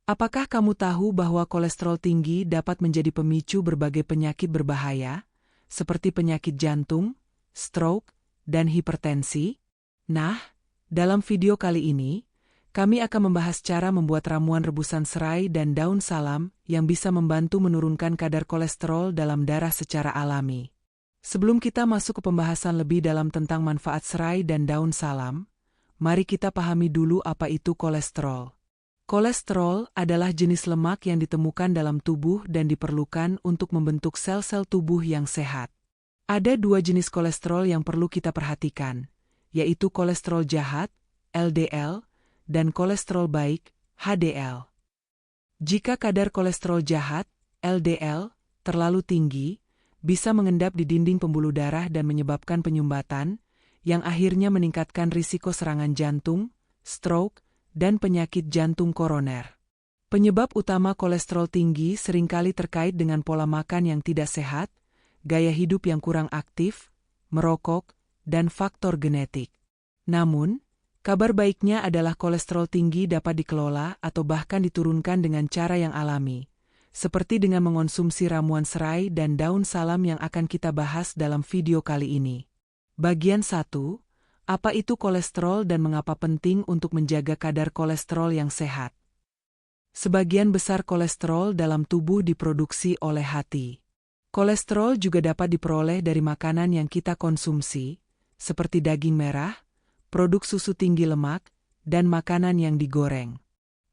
Apakah kamu tahu bahwa kolesterol tinggi dapat menjadi pemicu berbagai penyakit berbahaya, seperti penyakit jantung, stroke, dan hipertensi? Nah, dalam video kali ini, kami akan membahas cara membuat ramuan rebusan serai dan daun salam yang bisa membantu menurunkan kadar kolesterol dalam darah secara alami. Sebelum kita masuk ke pembahasan lebih dalam tentang manfaat serai dan daun salam, mari kita pahami dulu apa itu kolesterol. Kolesterol adalah jenis lemak yang ditemukan dalam tubuh dan diperlukan untuk membentuk sel-sel tubuh yang sehat. Ada dua jenis kolesterol yang perlu kita perhatikan, yaitu kolesterol jahat, LDL, dan kolesterol baik, HDL. Jika kadar kolesterol jahat, LDL, terlalu tinggi, bisa mengendap di dinding pembuluh darah dan menyebabkan penyumbatan, yang akhirnya meningkatkan risiko serangan jantung, stroke, dan penyakit jantung koroner. Penyebab utama kolesterol tinggi seringkali terkait dengan pola makan yang tidak sehat, gaya hidup yang kurang aktif, merokok, dan faktor genetik. Namun, kabar baiknya adalah kolesterol tinggi dapat dikelola atau bahkan diturunkan dengan cara yang alami, seperti dengan mengonsumsi ramuan serai dan daun salam yang akan kita bahas dalam video kali ini. Bagian 1. Apa itu kolesterol dan mengapa penting untuk menjaga kadar kolesterol yang sehat? Sebagian besar kolesterol dalam tubuh diproduksi oleh hati. Kolesterol juga dapat diperoleh dari makanan yang kita konsumsi, seperti daging merah, produk susu tinggi lemak, dan makanan yang digoreng.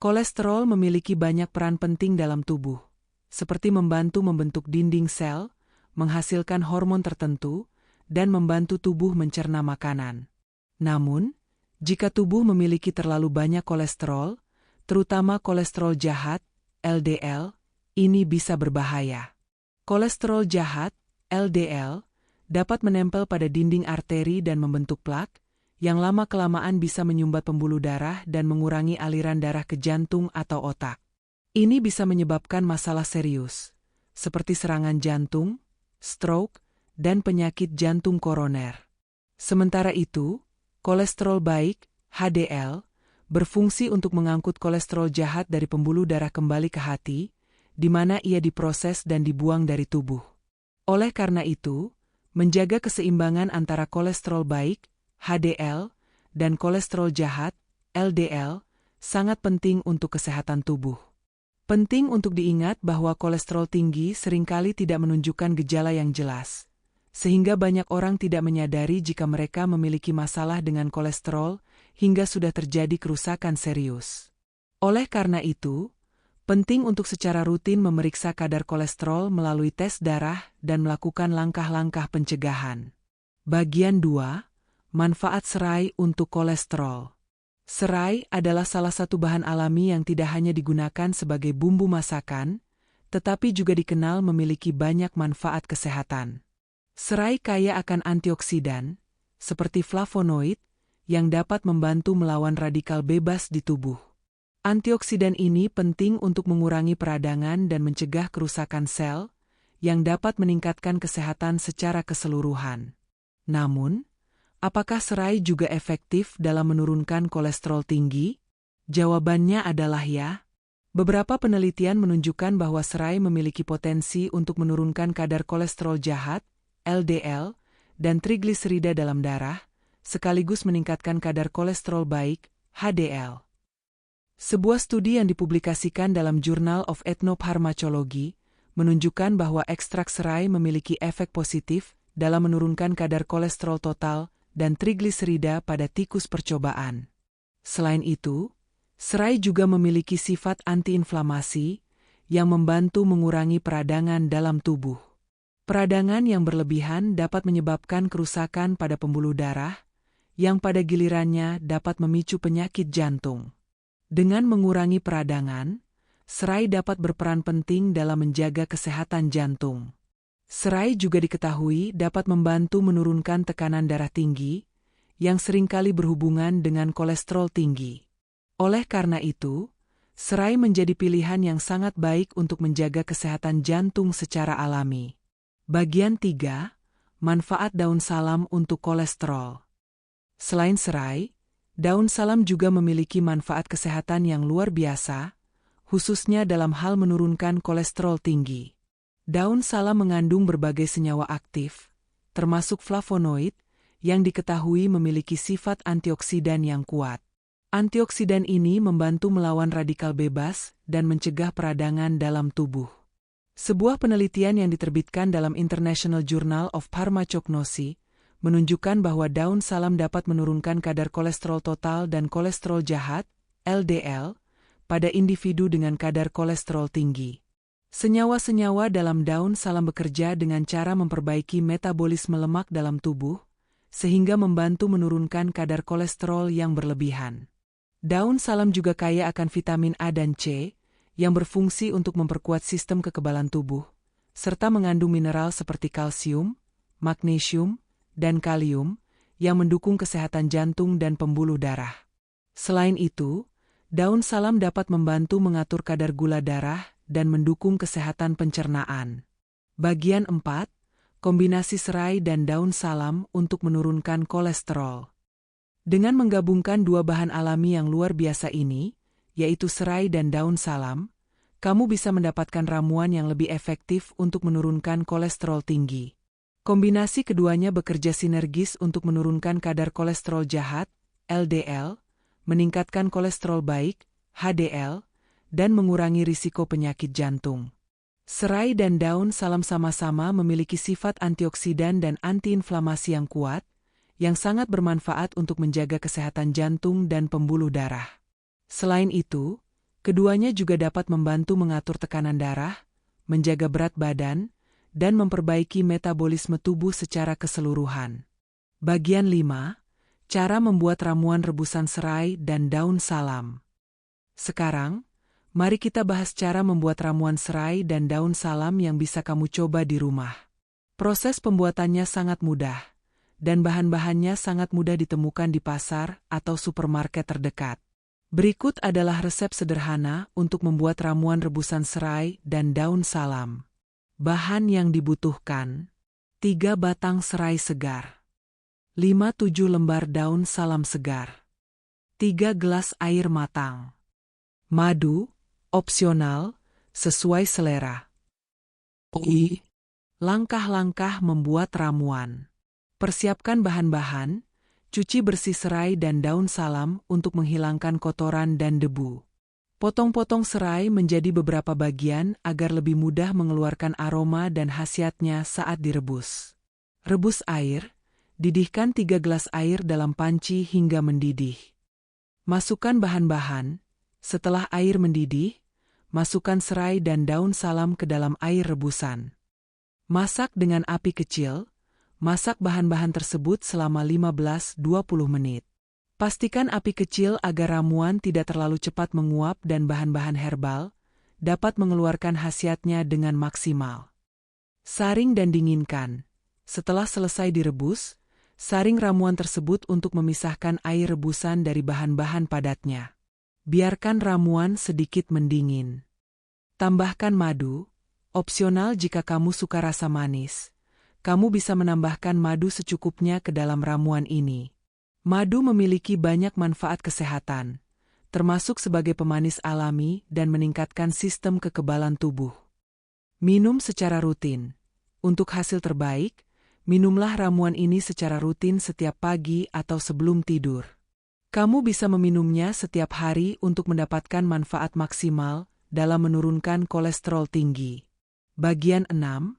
Kolesterol memiliki banyak peran penting dalam tubuh, seperti membantu membentuk dinding sel, menghasilkan hormon tertentu, dan membantu tubuh mencerna makanan. Namun, jika tubuh memiliki terlalu banyak kolesterol, terutama kolesterol jahat, LDL, ini bisa berbahaya. Kolesterol jahat, LDL, dapat menempel pada dinding arteri dan membentuk plak, yang lama-kelamaan bisa menyumbat pembuluh darah dan mengurangi aliran darah ke jantung atau otak. Ini bisa menyebabkan masalah serius, seperti serangan jantung, stroke, dan penyakit jantung koroner. Sementara itu, kolesterol baik, HDL, berfungsi untuk mengangkut kolesterol jahat dari pembuluh darah kembali ke hati, di mana ia diproses dan dibuang dari tubuh. Oleh karena itu, menjaga keseimbangan antara kolesterol baik, HDL, dan kolesterol jahat, LDL, sangat penting untuk kesehatan tubuh. Penting untuk diingat bahwa kolesterol tinggi seringkali tidak menunjukkan gejala yang jelas, sehingga banyak orang tidak menyadari jika mereka memiliki masalah dengan kolesterol hingga sudah terjadi kerusakan serius. Oleh karena itu, penting untuk secara rutin memeriksa kadar kolesterol melalui tes darah dan melakukan langkah-langkah pencegahan. Bagian 2. Manfaat serai untuk kolesterol. Serai adalah salah satu bahan alami yang tidak hanya digunakan sebagai bumbu masakan, tetapi juga dikenal memiliki banyak manfaat kesehatan. Serai kaya akan antioksidan, seperti flavonoid, yang dapat membantu melawan radikal bebas di tubuh. Antioksidan ini penting untuk mengurangi peradangan dan mencegah kerusakan sel, yang dapat meningkatkan kesehatan secara keseluruhan. Namun, apakah serai juga efektif dalam menurunkan kolesterol tinggi? Jawabannya adalah ya. Beberapa penelitian menunjukkan bahwa serai memiliki potensi untuk menurunkan kadar kolesterol jahat, LDL, dan trigliserida dalam darah, sekaligus meningkatkan kadar kolesterol baik, HDL. Sebuah studi yang dipublikasikan dalam Journal of Ethnopharmacology menunjukkan bahwa ekstrak serai memiliki efek positif dalam menurunkan kadar kolesterol total dan trigliserida pada tikus percobaan. Selain itu, serai juga memiliki sifat antiinflamasi yang membantu mengurangi peradangan dalam tubuh. Peradangan yang berlebihan dapat menyebabkan kerusakan pada pembuluh darah, yang pada gilirannya dapat memicu penyakit jantung. Dengan mengurangi peradangan, serai dapat berperan penting dalam menjaga kesehatan jantung. Serai juga diketahui dapat membantu menurunkan tekanan darah tinggi, yang seringkali berhubungan dengan kolesterol tinggi. Oleh karena itu, serai menjadi pilihan yang sangat baik untuk menjaga kesehatan jantung secara alami. Bagian 3. Manfaat daun salam untuk kolesterol. Selain serai, daun salam juga memiliki manfaat kesehatan yang luar biasa khususnya dalam hal menurunkan kolesterol tinggi. Daun salam mengandung berbagai senyawa aktif, termasuk flavonoid, yang diketahui memiliki sifat antioksidan yang kuat. Antioksidan ini membantu melawan radikal bebas dan mencegah peradangan dalam tubuh. Sebuah penelitian yang diterbitkan dalam International Journal of Pharmacognosy menunjukkan bahwa daun salam dapat menurunkan kadar kolesterol total dan kolesterol jahat, LDL, pada individu dengan kadar kolesterol tinggi. Senyawa-senyawa dalam daun salam bekerja dengan cara memperbaiki metabolisme lemak dalam tubuh, sehingga membantu menurunkan kadar kolesterol yang berlebihan. Daun salam juga kaya akan vitamin A dan C, yang berfungsi untuk memperkuat sistem kekebalan tubuh, serta mengandung mineral seperti kalsium, magnesium, dan kalium, yang mendukung kesehatan jantung dan pembuluh darah. Selain itu, daun salam dapat membantu mengatur kadar gula darah dan mendukung kesehatan pencernaan. Bagian 4. Kombinasi serai dan daun salam untuk menurunkan kolesterol. Dengan menggabungkan dua bahan alami yang luar biasa ini, yaitu serai dan daun salam, kamu bisa mendapatkan ramuan yang lebih efektif untuk menurunkan kolesterol tinggi. Kombinasi keduanya bekerja sinergis untuk menurunkan kadar kolesterol jahat, LDL, meningkatkan kolesterol baik, HDL, dan mengurangi risiko penyakit jantung. Serai dan daun salam sama-sama memiliki sifat antioksidan dan antiinflamasi yang kuat, yang sangat bermanfaat untuk menjaga kesehatan jantung dan pembuluh darah. Selain itu, keduanya juga dapat membantu mengatur tekanan darah, menjaga berat badan, dan memperbaiki metabolisme tubuh secara keseluruhan. Bagian 5. Cara membuat ramuan rebusan serai dan daun salam. Sekarang, mari kita bahas cara membuat ramuan serai dan daun salam yang bisa kamu coba di rumah. Proses pembuatannya sangat mudah, dan bahan-bahannya sangat mudah ditemukan di pasar atau supermarket terdekat. Berikut adalah resep sederhana untuk membuat ramuan rebusan serai dan daun salam. Bahan yang dibutuhkan: 3 batang serai segar, 5-7 lembar daun salam segar, 3 gelas air matang. Madu, opsional, sesuai selera. Langkah-langkah membuat ramuan. Persiapkan bahan-bahan, cuci bersih serai dan daun salam untuk menghilangkan kotoran dan debu. Potong-potong serai menjadi beberapa bagian agar lebih mudah mengeluarkan aroma dan khasiatnya saat direbus. Rebus air, didihkan 3 gelas air dalam panci hingga mendidih. Masukkan bahan-bahan, setelah air mendidih, masukkan serai dan daun salam ke dalam air rebusan. Masak dengan api kecil, masak bahan-bahan tersebut selama 15-20 menit. Pastikan api kecil agar ramuan tidak terlalu cepat menguap dan bahan-bahan herbal dapat mengeluarkan khasiatnya dengan maksimal. Saring dan dinginkan. Setelah selesai direbus, saring ramuan tersebut untuk memisahkan air rebusan dari bahan-bahan padatnya. Biarkan ramuan sedikit mendingin. Tambahkan madu, opsional jika kamu suka rasa manis. Kamu bisa menambahkan madu secukupnya ke dalam ramuan ini. Madu memiliki banyak manfaat kesehatan, termasuk sebagai pemanis alami dan meningkatkan sistem kekebalan tubuh. Minum secara rutin. Untuk hasil terbaik, minumlah ramuan ini secara rutin setiap pagi atau sebelum tidur. Kamu bisa meminumnya setiap hari untuk mendapatkan manfaat maksimal dalam menurunkan kolesterol tinggi. Bagian 6.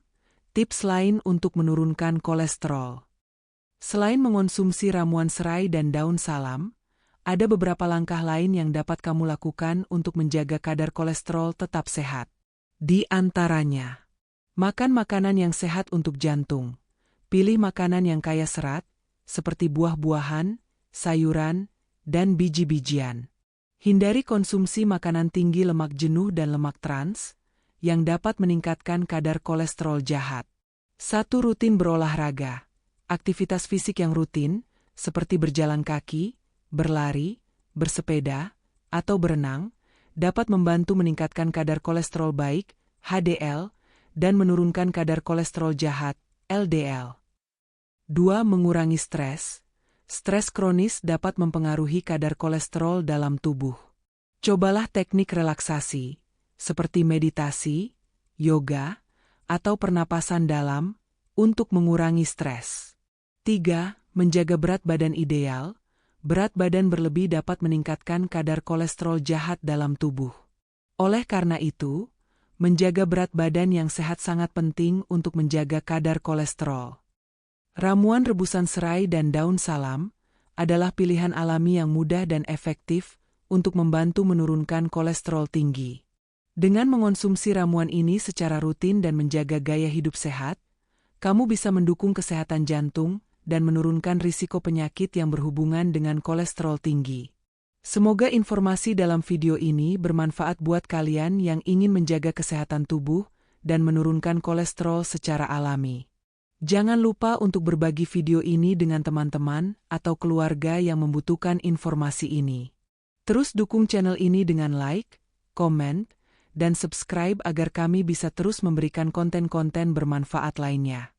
Tips lain untuk menurunkan kolesterol. Selain mengonsumsi ramuan serai dan daun salam, ada beberapa langkah lain yang dapat kamu lakukan untuk menjaga kadar kolesterol tetap sehat. Di antaranya, makan makanan yang sehat untuk jantung. Pilih makanan yang kaya serat, seperti buah-buahan, sayuran, dan biji-bijian. Hindari konsumsi makanan tinggi lemak jenuh dan lemak trans, yang dapat meningkatkan kadar kolesterol jahat. 1. Rutin berolahraga. Aktivitas fisik yang rutin, seperti berjalan kaki, berlari, bersepeda, atau berenang, dapat membantu meningkatkan kadar kolesterol baik, HDL, dan menurunkan kadar kolesterol jahat, LDL. 2. Mengurangi stres. Stres kronis dapat mempengaruhi kadar kolesterol dalam tubuh. Cobalah teknik relaksasi, seperti meditasi, yoga, atau pernapasan dalam, untuk mengurangi stres. 3. Menjaga berat badan ideal. Berat badan berlebih dapat meningkatkan kadar kolesterol jahat dalam tubuh. Oleh karena itu, menjaga berat badan yang sehat sangat penting untuk menjaga kadar kolesterol. Ramuan rebusan serai dan daun salam adalah pilihan alami yang mudah dan efektif untuk membantu menurunkan kolesterol tinggi. Dengan mengonsumsi ramuan ini secara rutin dan menjaga gaya hidup sehat, kamu bisa mendukung kesehatan jantung dan menurunkan risiko penyakit yang berhubungan dengan kolesterol tinggi. Semoga informasi dalam video ini bermanfaat buat kalian yang ingin menjaga kesehatan tubuh dan menurunkan kolesterol secara alami. Jangan lupa untuk berbagi video ini dengan teman-teman atau keluarga yang membutuhkan informasi ini. Terus dukung channel ini dengan like, komen, dan subscribe agar kami bisa terus memberikan konten-konten bermanfaat lainnya.